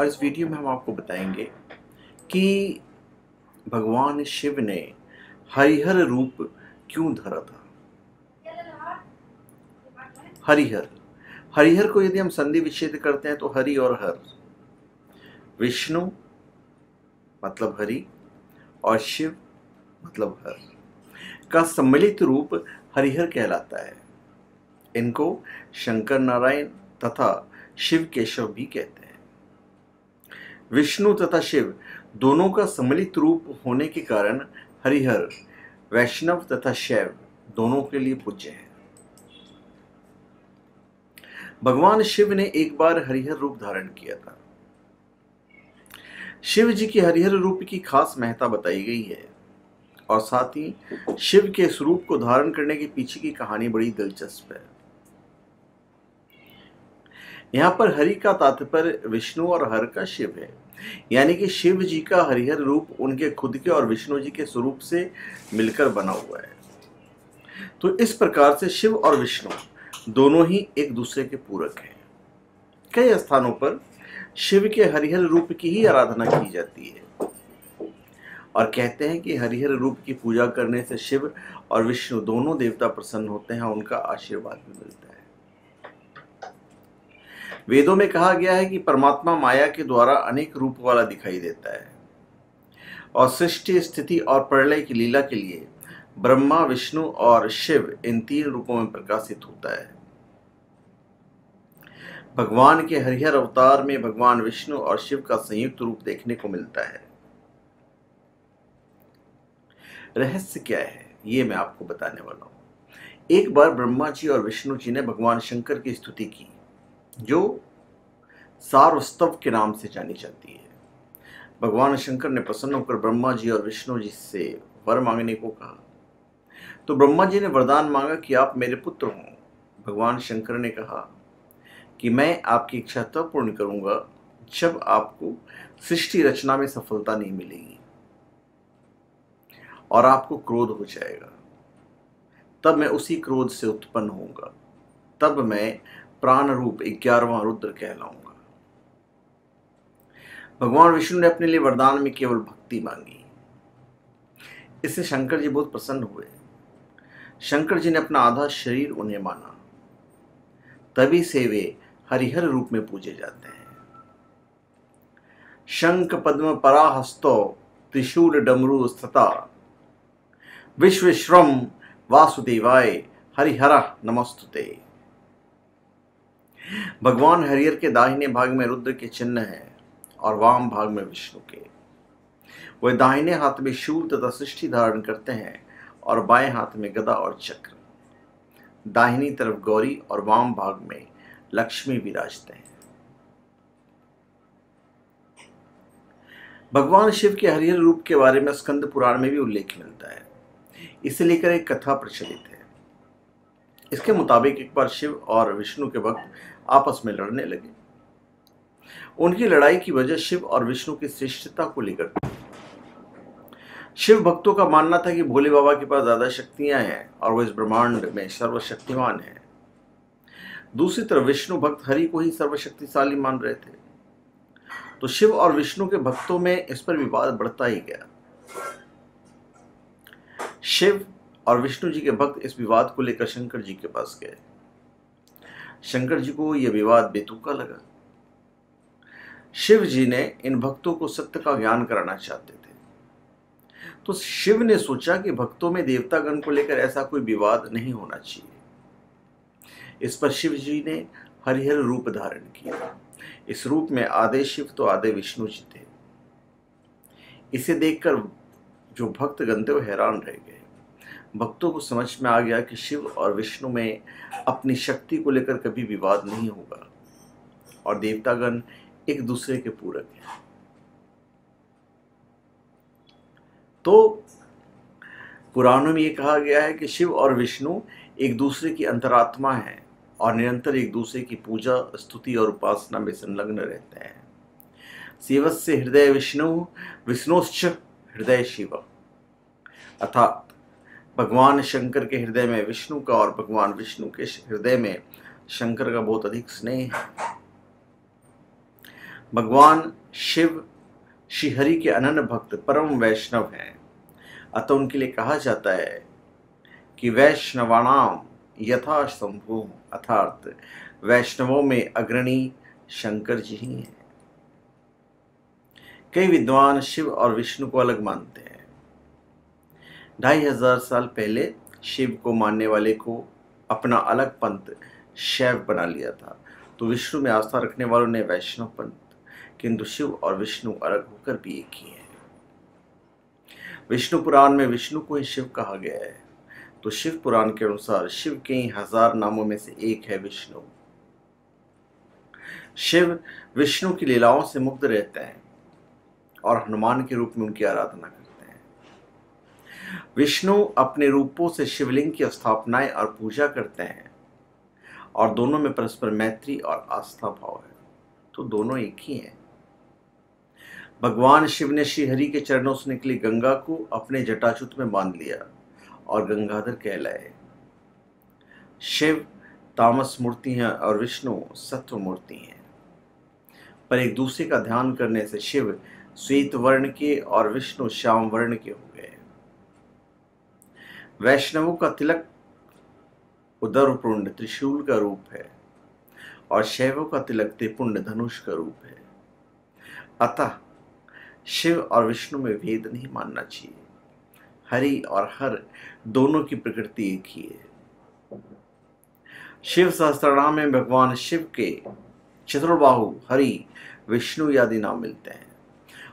और इस वीडियो में हम आपको बताएंगे कि भगवान शिव ने हरिहर रूप क्यों धरा था। हरिहर हरिहर को यदि हम संधि विच्छेद करते हैं तो हरि और हर, विष्णु मतलब हरि और शिव मतलब हर का सम्मिलित रूप हरिहर कहलाता है। इनको शंकर नारायण तथा शिव केशव भी कहते हैं। विष्णु तथा शिव दोनों का सम्मिलित रूप होने के कारण हरिहर वैष्णव तथा शैव दोनों के लिए पूज्य है। भगवान शिव ने एक बार हरिहर रूप धारण किया था। शिव जी की हरिहर रूप की खास महत्ता बताई गई है और साथ ही शिव के स्वरूप को धारण करने के पीछे की कहानी बड़ी दिलचस्प है। यहाँ पर हरि का तात्पर्य विष्णु और हर का शिव है, यानी कि शिव जी का हरिहर रूप उनके खुद के और विष्णु जी के स्वरूप से मिलकर बना हुआ है। तो इस प्रकार से शिव और विष्णु दोनों ही एक दूसरे के पूरक हैं। कई स्थानों पर शिव के हरिहर रूप की ही आराधना की जाती है और कहते हैं कि हरिहर रूप की पूजा करने से शिव और विष्णु दोनों देवता प्रसन्न होते हैं और उनका आशीर्वाद भी मिलता है। वेदों में कहा गया है कि परमात्मा माया के द्वारा अनेक रूप वाला दिखाई देता है और सृष्टि, स्थिति और प्रलय की लीला के लिए ब्रह्मा, विष्णु और शिव इन तीन रूपों में प्रकाशित होता है। भगवान के हरिहर अवतार में भगवान विष्णु और शिव का संयुक्त रूप देखने को मिलता है। रहस्य क्या है ये मैं आपको बताने वाला हूं। एक बार ब्रह्मा जी और विष्णु जी ने भगवान शंकर की स्तुति की, जो सारस्तव के नाम से जानी जाती है। भगवान शंकर ने प्रसन्न होकर ब्रह्मा जी और विष्णु जी से वर मांगने को कहा। तो ब्रह्मा जी ने वरदान मांगा कि आप मेरे पुत्र हों। भगवान शंकर ने कहा कि मैं आपकी इच्छा तब पूर्ण करूंगा जब आपको सृष्टि रचना में सफलता नहीं मिलेगी और आपको क्रोध हो जाएगा। तब मैं उसी क्रोध से उत्पन्न होऊंगा, तब मैं प्राण रूप 11वां रुद्र कहलाऊंगा। भगवान विष्णु ने अपने लिए वरदान में केवल भक्ति मांगी। इससे शंकर जी बहुत प्रसन्न हुए। शंकर जी ने अपना आधा शरीर उन्हें माना। तभी से वे हरिहर रूप में पूजे जाते हैं। शंख पद्म पराहस्तो त्रिशूल डमरू स्थिता विश्वश्रम वासुदेवाय हरिहर नमस्तुते। भगवान हरिहर के दाहिने भाग में रुद्र के चिन्ह है और वाम भाग में विष्णु के। वह दाहिने हाथ में शूल तथा सृष्टि धारण करते हैं और बाएं हाथ में गदा और चक्र। दाहिनी तरफ गौरी और वाम भाग में लक्ष्मी विराजते हैं। भगवान शिव के हरिहर रूप के बारे में स्कंद पुराण में भी उल्लेख मिलता है। इसे लेकर एक कथा प्रचलित है। इसके मुताबिक एक बार शिव और विष्णु के भक्त आपस में लड़ने लगे। उनकी लड़ाई की वजह शिव और विष्णु की श्रेष्ठता को लेकर थी। शिव भक्तों का मानना था कि भोले बाबा के पास ज्यादा शक्तियां हैं और वो इस ब्रह्मांड में सर्वशक्तिमान है। दूसरी तरफ विष्णु भक्त हरि को ही सर्वशक्तिशाली मान रहे थे। तो शिव और विष्णु के भक्तों में इस पर विवाद बढ़ता ही गया। शिव और विष्णु जी के भक्त इस विवाद को लेकर शंकर जी के पास गए। शंकर जी को यह विवाद बेतुका लगा। शिव जी ने इन भक्तों को सत्य का ज्ञान कराना चाहते थे। तो शिव ने सोचा कि भक्तों में देवतागण को लेकर ऐसा कोई विवाद नहीं होना चाहिए। इस पर शिव जी ने हरिहर रूप धारण किया। इस रूप में आधे शिव तो आधे विष्णु जी थे। इसे देखकर जो भक्तगण थे वो हैरान रह गए। भक्तों को समझ में आ गया कि शिव और विष्णु में अपनी शक्ति को लेकर कभी विवाद नहीं होगा और देवतागण एक दूसरे के पूरक हैं। तो पुराणों में यह कहा गया है कि शिव और विष्णु एक दूसरे की अंतरात्मा हैं और निरंतर एक दूसरे की पूजा, स्तुति और उपासना में संलग्न रहते हैं। शिवस्य हृदय विष्णु विष्णुश्च हृदय शिव। अर्थात भगवान शंकर के हृदय में विष्णु का और भगवान विष्णु के हृदय में शंकर का बहुत अधिक स्नेह है। भगवान शिव श्रीहरि के अनन्य भक्त परम वैष्णव हैं, अतः उनके लिए कहा जाता है कि वैष्णवाणाम यथा शंभु, अर्थात वैष्णवों में अग्रणी शंकर जी ही हैं। कई विद्वान शिव और विष्णु को अलग मानते हैं। 2500 साल पहले शिव को मानने वाले को अपना अलग पंथ शैव बना लिया था, तो विष्णु में आस्था रखने वालों ने वैष्णव पंथ, किंतु शिव और विष्णु अलग होकर भी एक ही हैं। विष्णु पुराण में विष्णु को ही शिव कहा गया है, तो शिव पुराण के अनुसार शिव के 1000 नामों में से एक है विष्णु। शिव विष्णु की लीलाओं से मुग्ध रहते हैं और हनुमान के रूप में उनकी आराधना करते हैं। विष्णु अपने रूपों से शिवलिंग की स्थापनाएं और पूजा करते हैं और दोनों में परस्पर मैत्री और आस्था भाव है, तो दोनों एक ही हैं। भगवान शिव ने श्रीहरि के चरणों से निकली गंगा को अपने जटाजूट में बांध लिया और गंगाधर कहलाए। शिव तामस मूर्ति हैं और विष्णु सत्व मूर्ति हैं, पर एक दूसरे का ध्यान करने से शिव श्वेत वर्ण के और विष्णु श्याम वर्ण के हो गए। वैष्णवों का तिलक उदरपुंड त्रिशूल का रूप है और शैवों का तिलक त्रिपुंड धनुष का रूप है। अतः शिव और विष्णु में भेद नहीं मानना चाहिए। हरि और हर दोनों की प्रकृति एक ही है। शिव सहस्त्रनाम में भगवान शिव के चतुर्बाहु, हरि, विष्णु आदि नाम मिलते हैं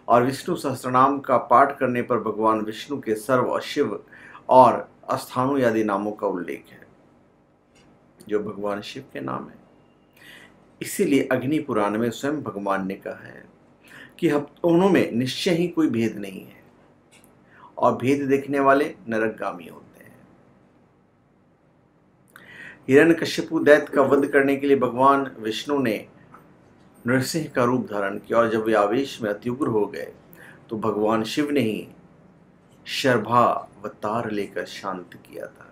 और विष्णु सहस्त्रनाम का पाठ करने पर भगवान विष्णु के सर्व, शिव और अस्थानु आदि नामों का उल्लेख है, जो भगवान शिव के नाम है। इसीलिए अग्नि पुराण में स्वयं भगवान ने कहा है कि हम दोनों में निश्चय ही कोई भेद नहीं है और भेद देखने वाले नरकगामी होते हैं। हिरण्यकश्यपु दैत्य का वध करने के लिए भगवान विष्णु ने नृसिंह का रूप धारण किया और जब वे आवेश में अत्युग्र हो गए तो भगवान शिव ने ही शर्भावतार लेकर शांत किया था।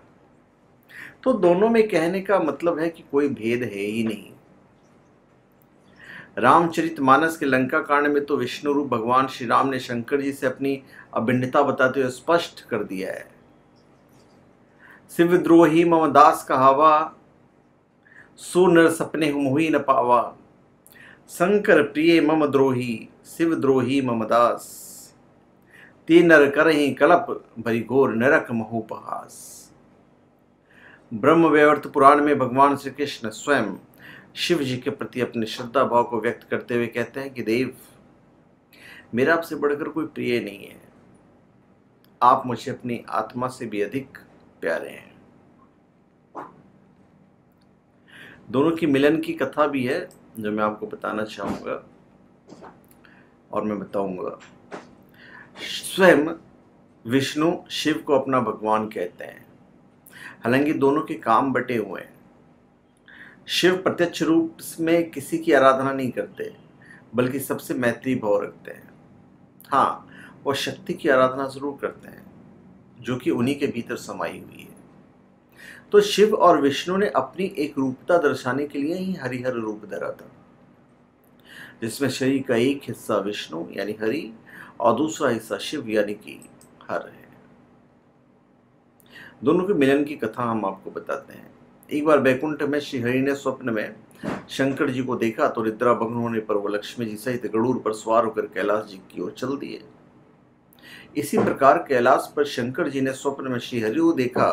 तो दोनों में कहने का मतलब है कि कोई भेद है ही नहीं। रामचरितमानस के लंका कांड में तो विष्णु रूप भगवान श्री राम ने शंकर जी से अपनी अभिन्नता बताते हुए स्पष्ट कर दिया है। शिवद्रोही मम दास कहावा, सो नर सपने मोहि न पावा। शंकर प्रिय मम द्रोही, शिवद्रोही मम दास। ते नर करहि कलप भरी घोर नरक महोपहास। ब्रह्म वैवर्त पुराण में भगवान श्री कृष्ण स्वयं शिव जी के प्रति अपने श्रद्धा भाव को व्यक्त करते हुए कहते हैं कि देव, मेरा आपसे बढ़कर कोई प्रिय नहीं है, आप मुझे अपनी आत्मा से भी अधिक प्यारे हैं। दोनों की मिलन की कथा भी है जो मैं आपको बताना चाहूंगा और मैं बताऊंगा। स्वयं विष्णु शिव को अपना भगवान कहते हैं, हालांकि दोनों के काम बटे हुए हैं। शिव प्रत्यक्ष रूप में किसी की आराधना नहीं करते, बल्कि सबसे मैत्री भाव रखते हैं। हाँ, वो शक्ति की आराधना जरूर करते हैं जो कि उन्हीं के भीतर समाई हुई है। तो शिव और विष्णु ने अपनी एक रूपता दर्शाने के लिए ही हरिहर रूप धरा था, जिसमें शरीर का एक हिस्सा विष्णु यानी हरि और दूसरा हिस्सा शिव यानी कि हर है। दोनों के मिलन की कथा हम आपको बताते हैं। एक बार बैकुंठ में श्रीहरि ने स्वप्न में शंकर जी को देखा तो निद्रा भंग होने पर वो लक्ष्मी जी सहित गरुड़ पर सवार होकर कैलाश जी की ओर चल दिए। इसी प्रकार कैलाश पर शंकर जी ने स्वप्न में श्रीहरि को देखा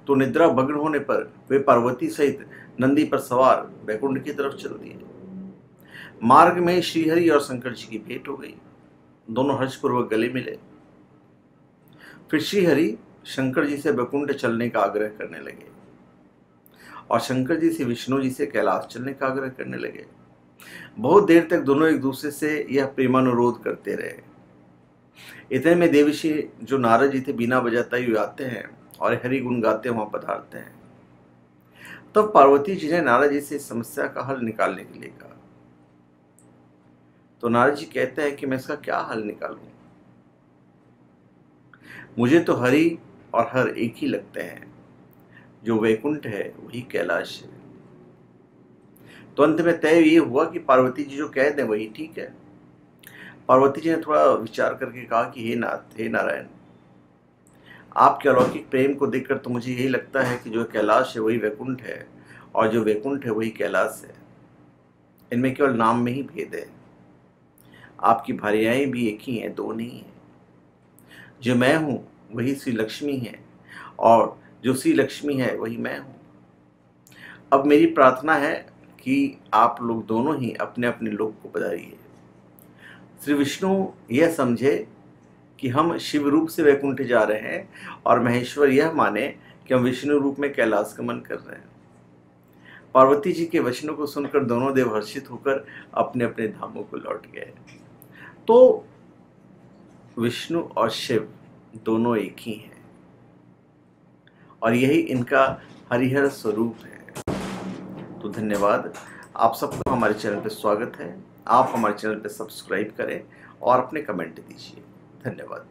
तो निद्रा भंग होने पर वे पार्वती सहित नंदी पर सवार बैकुंठ की तरफ चल दिए। मार्ग में श्रीहरि और शंकर जी की भेंट हो गई, दोनों हर्षपूर्वक गले मिले। फिर श्रीहरि शंकर जी से बैकुंठ चलने का आग्रह करने लगे और शंकर जी से विष्णु जी से कैलाश चलने का आग्रह करने लगे। बहुत देर तक दोनों एक दूसरे से यह प्रेमानुरोध करते रहे। इतने में देवऋषि जो नारद जी थे बिना बजाते हुए आते हैं और हरि गुण गाते वहां पधारते हैं। तब पार्वती जी ने नारद जी से इस समस्या का हल निकालने के लिए कहा। तो नारद जी कहते हैं कि मैं इसका क्या हल निकालूं, मुझे तो हरि और हर एक ही लगते हैं, जो वैकुंठ है वही कैलाश है। तो अंत में तय ये हुआ कि पार्वती जी जो कह दें वही ठीक है। पार्वती जी ने थोड़ा विचार करके कहा कि हे नारायण, आपके अलौकिक प्रेम को देखकर तो मुझे यही लगता है कि जो कैलाश है वही वैकुंठ है और जो वैकुंठ है वही कैलाश है। इनमें केवल नाम में ही भेद है। आपकी भार्याएं भी एक ही हैं, दो नहीं हैं। जो मैं हूं वही श्री लक्ष्मी है और जो श्री लक्ष्मी है वही मैं हूं। अब मेरी प्रार्थना है कि आप लोग दोनों ही अपने अपने लोक को पधारिए। श्री विष्णु यह समझे कि हम शिव रूप से वैकुंठ जा रहे हैं और महेश्वर यह माने कि हम विष्णु रूप में कैलाश गमन कर रहे हैं। पार्वती जी के वचनों को सुनकर दोनों देव हर्षित होकर अपने अपने धामों को लौट गए। तो विष्णु और शिव दोनों एक ही हैं और यही इनका हरिहर स्वरूप है। तो धन्यवाद, आप सबको हमारे चैनल पर स्वागत है। आप हमारे चैनल पर सब्सक्राइब करें और अपने कमेंट दीजिए। धन्यवाद।